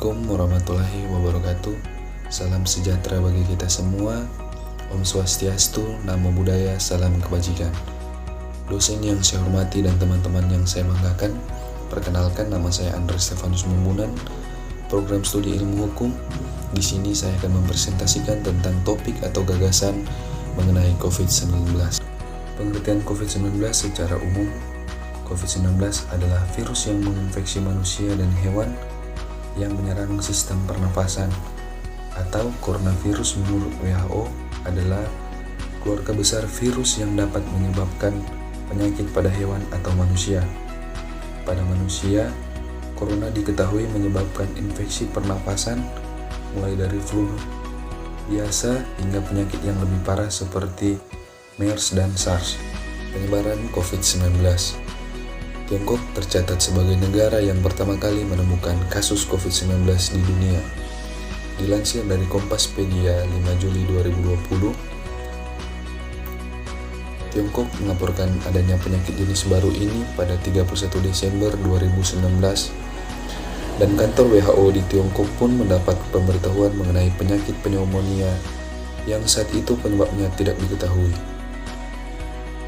Assalamualaikum warahmatullahi wabarakatuh. Salam sejahtera bagi kita semua. Om Swastiastu, Namo Buddhaya, salam kebajikan. Dosen yang saya hormati dan teman-teman yang saya banggakan, perkenalkan, nama saya Andres Stefanus Mumbunan, program studi ilmu hukum. Di sini saya akan mempresentasikan tentang topik atau gagasan mengenai COVID-19. Pengertian COVID-19 secara umum. COVID-19 adalah virus yang menginfeksi manusia dan hewan yang menyerang sistem pernafasan, atau coronavirus menurut WHO adalah keluarga besar virus yang dapat menyebabkan penyakit pada hewan atau manusia. Pada manusia, corona diketahui menyebabkan infeksi pernafasan mulai dari flu biasa hingga penyakit yang lebih parah seperti MERS dan SARS. Penyebaran COVID-19. Tiongkok tercatat sebagai negara yang pertama kali menemukan kasus COVID-19 di dunia. Dilansir dari Kompaspedia 5 Juli 2020, Tiongkok melaporkan adanya penyakit jenis baru ini pada 31 Desember 2019, dan kantor WHO di Tiongkok pun mendapat pemberitahuan mengenai penyakit pneumonia yang saat itu penyebabnya tidak diketahui.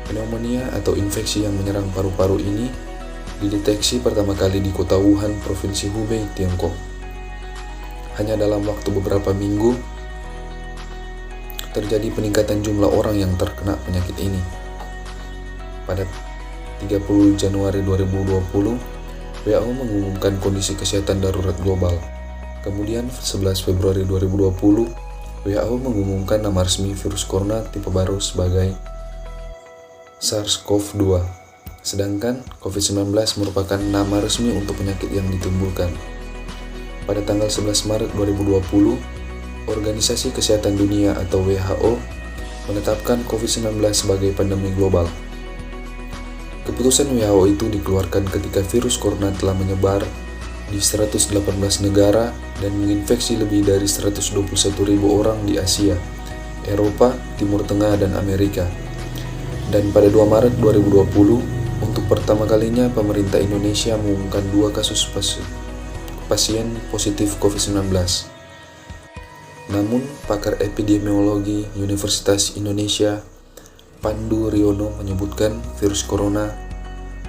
Pneumonia atau infeksi yang menyerang paru-paru ini dideteksi pertama kali di kota Wuhan, Provinsi Hubei, Tiongkok. Hanya dalam waktu beberapa minggu, terjadi peningkatan jumlah orang yang terkena penyakit ini. Pada 30 Januari 2020, WHO mengumumkan kondisi kesehatan darurat global. Kemudian 11 Februari 2020, WHO mengumumkan nama resmi virus corona tipe baru sebagai SARS-CoV-2. Sedangkan COVID-19 merupakan nama resmi untuk penyakit yang ditimbulkan. Pada tanggal 11 Maret 2020, Organisasi Kesehatan Dunia atau WHO menetapkan COVID-19 sebagai pandemi global. Keputusan WHO itu dikeluarkan ketika virus corona telah menyebar di 118 negara dan menginfeksi lebih dari 121.000 orang di Asia, Eropa, Timur Tengah, dan Amerika. Dan pada 2 Maret 2020, untuk pertama kalinya pemerintah Indonesia mengumumkan 2 kasus pasien positif COVID-19. Namun, pakar epidemiologi Universitas Indonesia Pandu Riono menyebutkan virus corona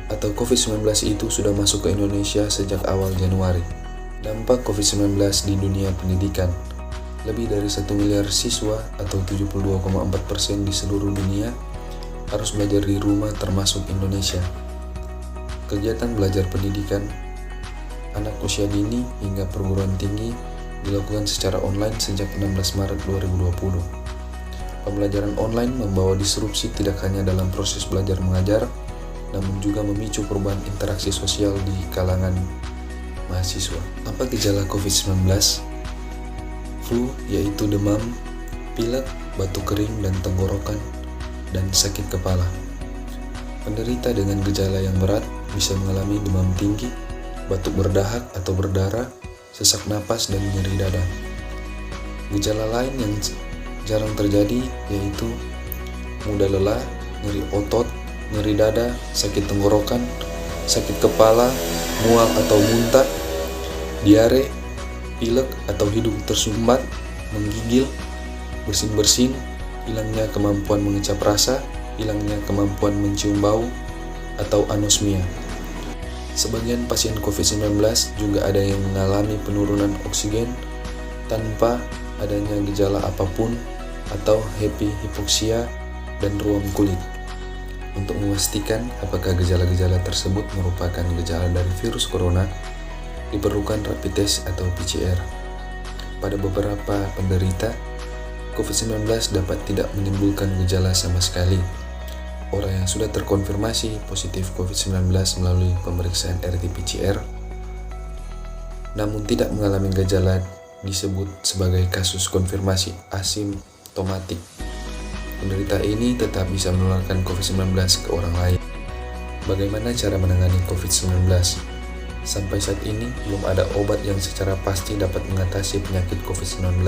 atau COVID-19 itu sudah masuk ke Indonesia sejak awal Januari. Dampak COVID-19 di dunia pendidikan. Lebih dari 1 miliar siswa atau 72,4% di seluruh dunia harus belajar di rumah termasuk Indonesia. Kegiatan belajar pendidikan anak usia dini hingga perguruan tinggi dilakukan secara online sejak 16 Maret 2020. Pembelajaran online membawa disrupsi tidak hanya dalam proses belajar mengajar, namun juga memicu perubahan interaksi sosial di kalangan mahasiswa. Apa gejala COVID-19? Flu yaitu demam, pilek, batuk kering dan tenggorokan, dan sakit kepala. Penderita dengan gejala yang berat bisa mengalami demam tinggi, batuk berdahak atau berdarah, sesak napas, dan nyeri dada. Gejala lain yang jarang terjadi yaitu mudah lelah, nyeri otot, nyeri dada, sakit tenggorokan, sakit kepala, mual atau muntah, diare, pilek atau hidung tersumbat, menggigil, bersin-bersin, hilangnya kemampuan mengecap rasa, hilangnya kemampuan mencium bau, atau anosmia. Sebagian pasien COVID-19 juga ada yang mengalami penurunan oksigen tanpa adanya gejala apapun atau hipoksia dan ruam kulit. Untuk memastikan apakah gejala-gejala tersebut merupakan gejala dari virus corona, diperlukan rapid test atau PCR. Pada beberapa penderita, COVID-19 dapat tidak menimbulkan gejala sama sekali. Orang yang sudah terkonfirmasi positif COVID-19 melalui pemeriksaan RT-PCR, namun tidak mengalami gejala, disebut sebagai kasus konfirmasi asimptomatik. Penderita ini tetap bisa menularkan COVID-19 ke orang lain. Bagaimana cara menangani COVID-19? Sampai saat ini, belum ada obat yang secara pasti dapat mengatasi penyakit COVID-19.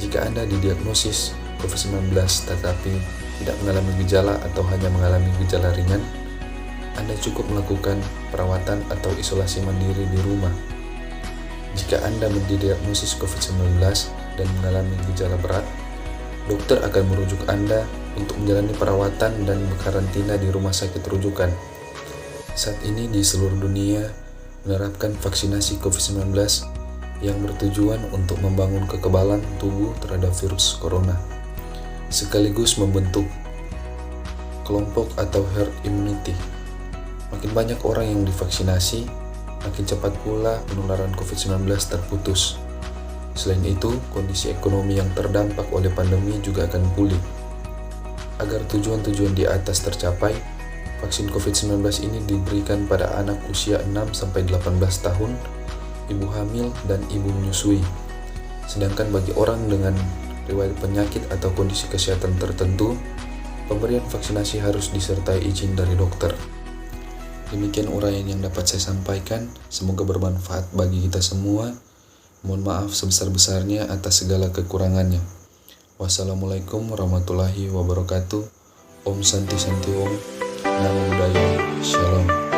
Jika Anda didiagnosis COVID-19 tetapi tidak mengalami gejala atau hanya mengalami gejala ringan, Anda cukup melakukan perawatan atau isolasi mandiri di rumah. Jika Anda mendiagnosis COVID-19 dan mengalami gejala berat, dokter akan merujuk Anda untuk menjalani perawatan dan karantina di rumah sakit rujukan. Saat ini di seluruh dunia menerapkan vaksinasi COVID-19 yang bertujuan untuk membangun kekebalan tubuh terhadap virus corona, sekaligus membentuk kelompok atau herd immunity. Makin banyak orang yang divaksinasi, makin cepat pula penularan COVID-19 terputus. Selain itu, kondisi ekonomi yang terdampak oleh pandemi juga akan pulih. Agar tujuan-tujuan di atas tercapai, vaksin COVID-19 ini diberikan pada anak usia 6-18 tahun, ibu hamil, dan ibu menyusui. Sedangkan bagi orang dengan riwayat penyakit atau kondisi kesehatan tertentu, pemberian vaksinasi harus disertai izin dari dokter. Demikian uraian yang dapat saya sampaikan, semoga bermanfaat bagi kita semua. Mohon maaf sebesar-besarnya atas segala kekurangannya. Wassalamualaikum warahmatullahi wabarakatuh. Om Santi Santi Om. Namo Buddhaya. Shalom.